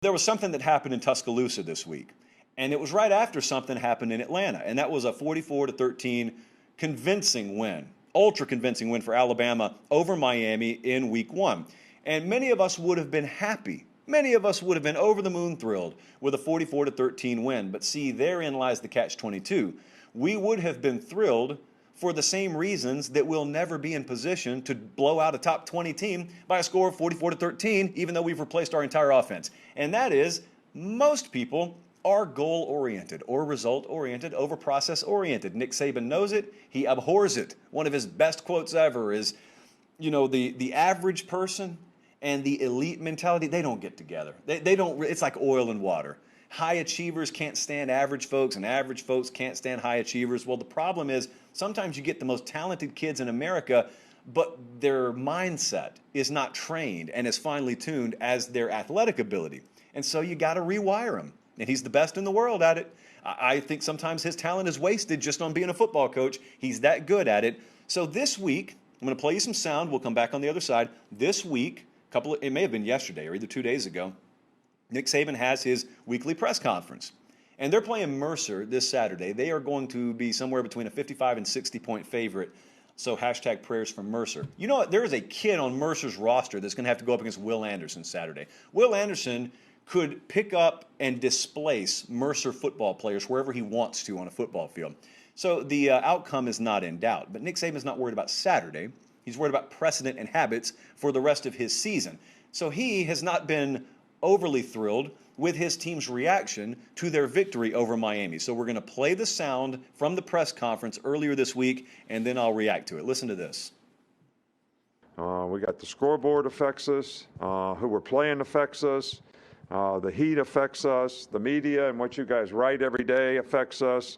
There was something that happened in Tuscaloosa this week, and it was right after something happened in Atlanta, and that was a 44-13 convincing win, ultra convincing win for Alabama over Miami in week one. And many of us would have been happy. Many of us would have been over the moon thrilled with a 44-13 win. But see, therein lies the catch-22. We would have been thrilled for the same reasons that we'll never be in position to blow out a top 20 team by a score of 44-13, even though we've replaced our entire offense. And that is, most people are goal-oriented or result-oriented over process-oriented. Nick Saban knows it. He abhors it. One of his best quotes ever is, the average person and the elite mentality, they don't get together. They don't. It's like oil and water. High achievers can't stand average folks, and average folks can't stand high achievers. Well, the problem is sometimes you get the most talented kids in America, but their mindset is not trained and as finely tuned as their athletic ability. And so you got to rewire him. And he's the best in the world at it. I think sometimes his talent is wasted just on being a football coach. He's that good at it. So this week, I'm going to play you some sound. We'll come back on the other side. This week, it may have been yesterday or either 2 days ago, Nick Saban has his weekly press conference. And they're playing Mercer this Saturday. They are going to be somewhere between a 55 and 60-point favorite. So hashtag prayers for Mercer. You know what? There is a kid on Mercer's roster that's going to have to go up against Will Anderson Saturday. Will Anderson could pick up and displace Mercer football players wherever he wants to on a football field. So the outcome is not in doubt. But Nick Saban's not worried about Saturday. He's worried about precedent and habits for the rest of his season. So he has not been overly thrilled with his team's reaction to their victory over Miami. So we're going to play the sound from the press conference earlier this week, and then I'll react to it. Listen to this. We got the scoreboard affects us, who we're playing affects us, the heat affects us, the media and what you guys write every day affects us.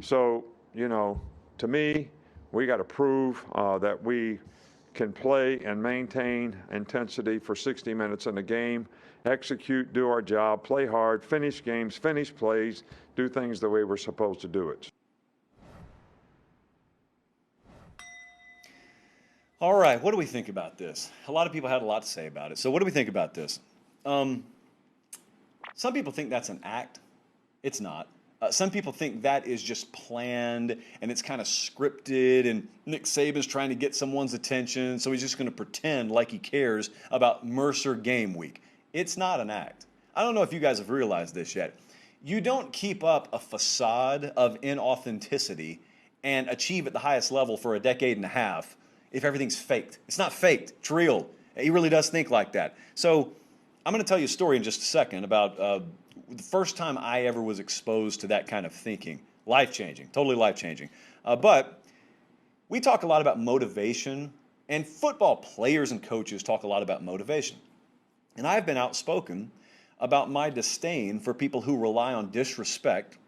So, to me, we got to prove that we can play and maintain intensity for 60 minutes in a game, execute, do our job, play hard, finish games, finish plays, do things the way we're supposed to do it. All right, what do we think about this? A lot of people had a lot to say about it. So what do we think about this? Some people think that's an act. It's not. Some people think that is just planned and it's kind of scripted and Nick Saban's trying to get someone's attention, so he's just going to pretend like he cares about Mercer game week. It's not an act. I don't know if you guys have realized this yet. You don't keep up a facade of inauthenticity and achieve at the highest level for a decade and a half if everything's faked. It's not faked. It's real. He really does think like that. So I'm going to tell you a story in just a second about the first time I ever was exposed to that kind of thinking. Life-changing, totally life-changing. But we talk a lot about motivation, and football players and coaches talk a lot about motivation. And I've been outspoken about my disdain for people who rely on disrespect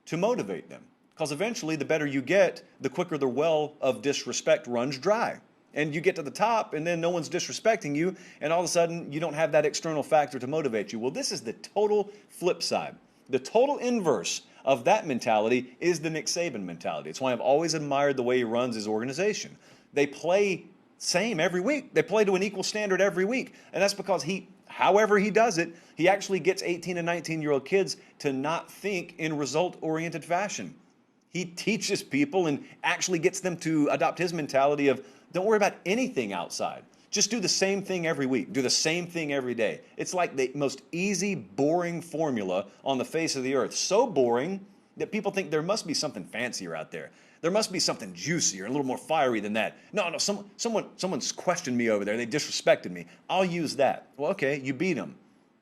to motivate them. Because eventually, the better you get, the quicker the well of disrespect runs dry. And you get to the top, and then no one's disrespecting you, and all of a sudden, you don't have that external factor to motivate you. Well, this is the total flip side. The total inverse of that mentality is the Nick Saban mentality. It's why I've always admired the way he runs his organization. They play same every week. They play to an equal standard every week. And that's because however he does it, he actually gets 18 and 19-year-old kids to not think in result-oriented fashion. He teaches people and actually gets them to adopt his mentality of, don't worry about anything outside. Just do the same thing every week. Do the same thing every day. It's like the most easy, boring formula on the face of the earth. So boring that people think there must be something fancier out there. There must be something juicier, a little more fiery than that. No, someone's questioned me over there. They disrespected me. I'll use that. Well, okay, you beat them.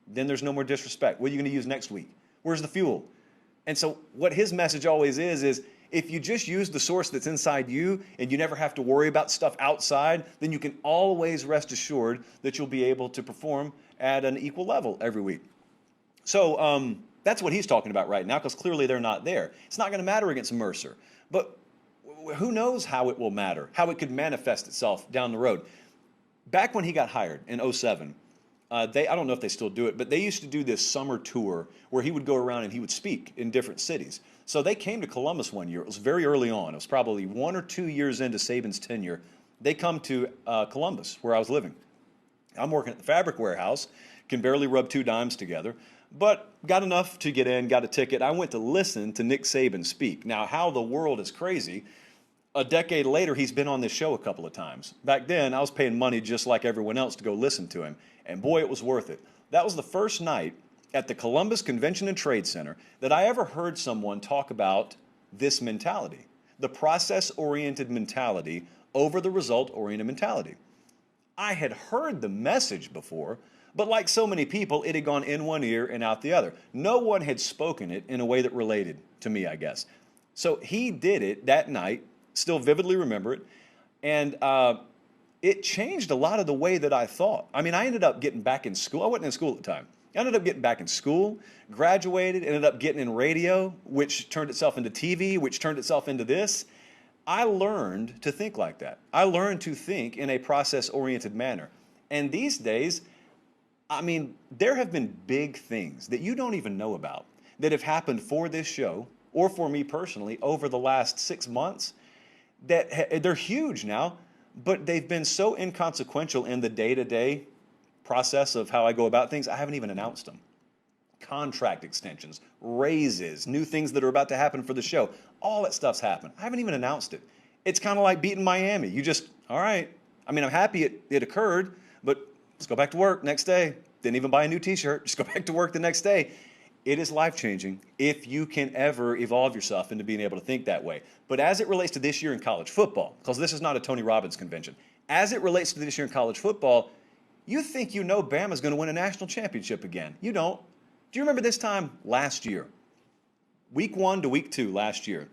Then there's no more disrespect. What are you going to use next week? Where's the fuel? And so what his message always is if you just use the source that's inside you and you never have to worry about stuff outside, then you can always rest assured that you'll be able to perform at an equal level every week. So that's what he's talking about right now, because clearly they're not there. It's not going to matter against Mercer. But who knows how it will matter, how it could manifest itself down the road. Back when he got hired in 2007, I don't know if they still do it, but they used to do this summer tour where he would go around and he would speak in different cities. So they came to Columbus one year. It was very early on. It was probably 1 or 2 years into Saban's tenure. They come to Columbus, where I was living. I'm working at the fabric warehouse, can barely rub two dimes together, but got enough to get in, got a ticket. I went to listen to Nick Saban speak. Now, how the world is crazy. A decade later, he's been on this show a couple of times. Back then, I was paying money just like everyone else to go listen to him. And boy, it was worth it. That was the first night at the Columbus Convention and Trade Center that I ever heard someone talk about this mentality, the process-oriented mentality over the result-oriented mentality. I had heard the message before, but like so many people, it had gone in one ear and out the other. No one had spoken it in a way that related to me, I guess. So he did it that night. Still vividly remember it. And it changed a lot of the way that I thought. I mean, I ended up getting back in school. I wasn't in school at the time. I ended up getting back in school, graduated, ended up getting in radio, which turned itself into TV, which turned itself into this. I learned to think like that. I learned to think in a process-oriented manner. And these days, I mean, there have been big things that you don't even know about that have happened for this show or for me personally over the last 6 months. That they're huge now, but they've been so inconsequential in the day-to-day process of how I go about things, I haven't even announced them. Contract extensions, raises, new things that are about to happen for the show, all that stuff's happened. I haven't even announced it. It's kind of like beating Miami. You just, all right. I mean, I'm happy it occurred, but let's go back to work next day. Didn't even buy a new t-shirt. Just go back to work the next day. It is life-changing if you can ever evolve yourself into being able to think that way. But as it relates to this year in college football, because this is not a Tony Robbins convention, as it relates to this year in college football, you think you know Bama's going to win a national championship again. You don't. Do you remember this time last year? Week 1 to week 2 last year,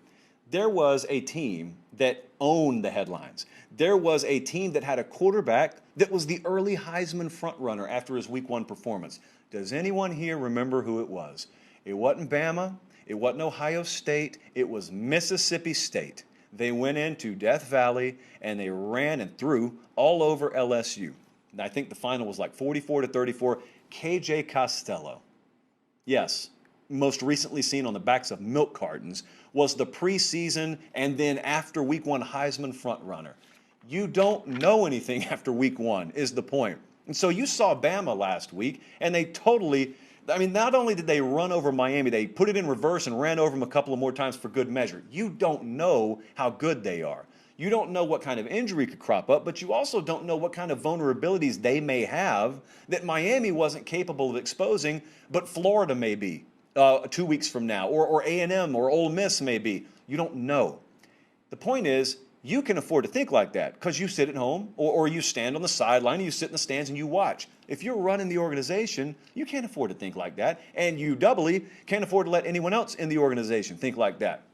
there was a team that owned the headlines. There was a team that had a quarterback that was the early Heisman frontrunner after his week 1 performance. Does anyone here remember who it was? It wasn't Bama. It wasn't Ohio State. It was Mississippi State. They went into Death Valley and they ran and threw all over LSU. And I think the final was like 44-34. KJ Costello, yes, most recently seen on the backs of milk cartons, was the preseason and then after week 1 Heisman frontrunner. You don't know anything after week 1 is the point. And so you saw Bama last week, and they totally, I mean, not only did they run over Miami, they put it in reverse and ran over them a couple of more times for good measure. You don't know how good they are. You don't know what kind of injury could crop up, but you also don't know what kind of vulnerabilities they may have that Miami wasn't capable of exposing, but Florida may be 2 weeks from now, or A&M or Ole Miss may be. You don't know. The point is, you can afford to think like that because you sit at home or you stand on the sideline, and you sit in the stands and you watch. If you're running the organization, you can't afford to think like that. And you doubly can't afford to let anyone else in the organization think like that.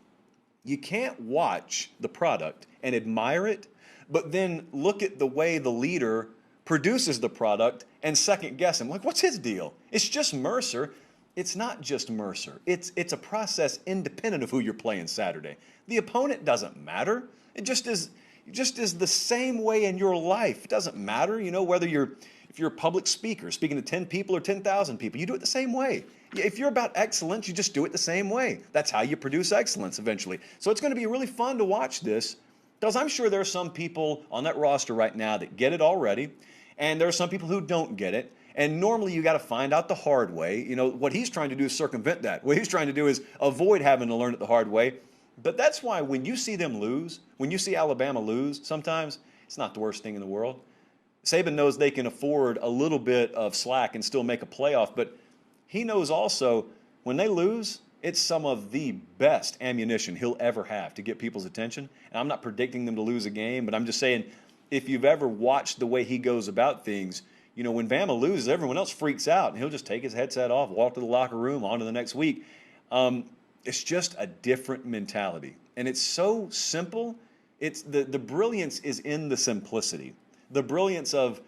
You can't watch the product and admire it, but then look at the way the leader produces the product and second guess him. Like, what's his deal? It's just Mercer. It's not just Mercer. It's a process independent of who you're playing Saturday. The opponent doesn't matter. It just is the same way in your life. It doesn't matter, if you're a public speaker speaking to 10 people or 10,000 people, you do it the same way. If you're about excellence, you just do it the same way. That's how you produce excellence eventually. So it's going to be really fun to watch this because I'm sure there are some people on that roster right now that get it already, and there are some people who don't get it. And normally you got to find out the hard way. What he's trying to do is circumvent that. What he's trying to do is avoid having to learn it the hard way. But that's why when you see them lose, when you see Alabama lose, sometimes it's not the worst thing in the world. Saban knows they can afford a little bit of slack and still make a playoff, but he knows also when they lose, it's some of the best ammunition he'll ever have to get people's attention. And I'm not predicting them to lose a game, but I'm just saying if you've ever watched the way he goes about things, when Bama loses, everyone else freaks out, and he'll just take his headset off, walk to the locker room, on to the next week. It's just a different mentality. And it's so simple. It's the brilliance is in the simplicity. The brilliance of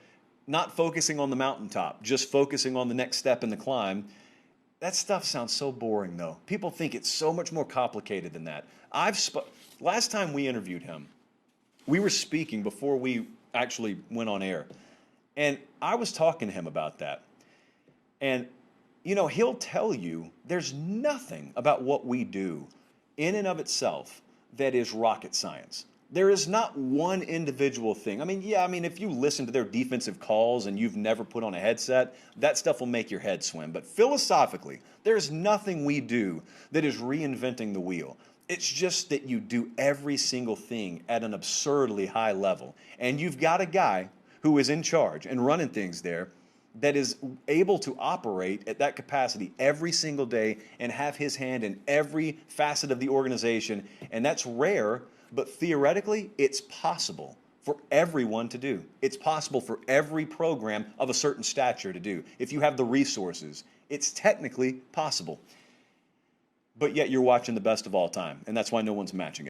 not focusing on the mountaintop, just focusing on the next step in the climb. That stuff sounds so boring, though. People think it's so much more complicated than that. Last time we interviewed him, we were speaking before we actually went on air. And I was talking to him about that. And he'll tell you there's nothing about what we do in and of itself that is rocket science. There is not one individual thing. I mean, yeah, I mean, if you listen to their defensive calls and you've never put on a headset, that stuff will make your head swim. But philosophically, there's nothing we do that is reinventing the wheel. It's just that you do every single thing at an absurdly high level. And you've got a guy who is in charge and running things there that is able to operate at that capacity every single day and have his hand in every facet of the organization. And that's rare. But theoretically, it's possible for everyone to do. It's possible for every program of a certain stature to do. If you have the resources, it's technically possible. But yet you're watching the best of all time, and that's why no one's matching it.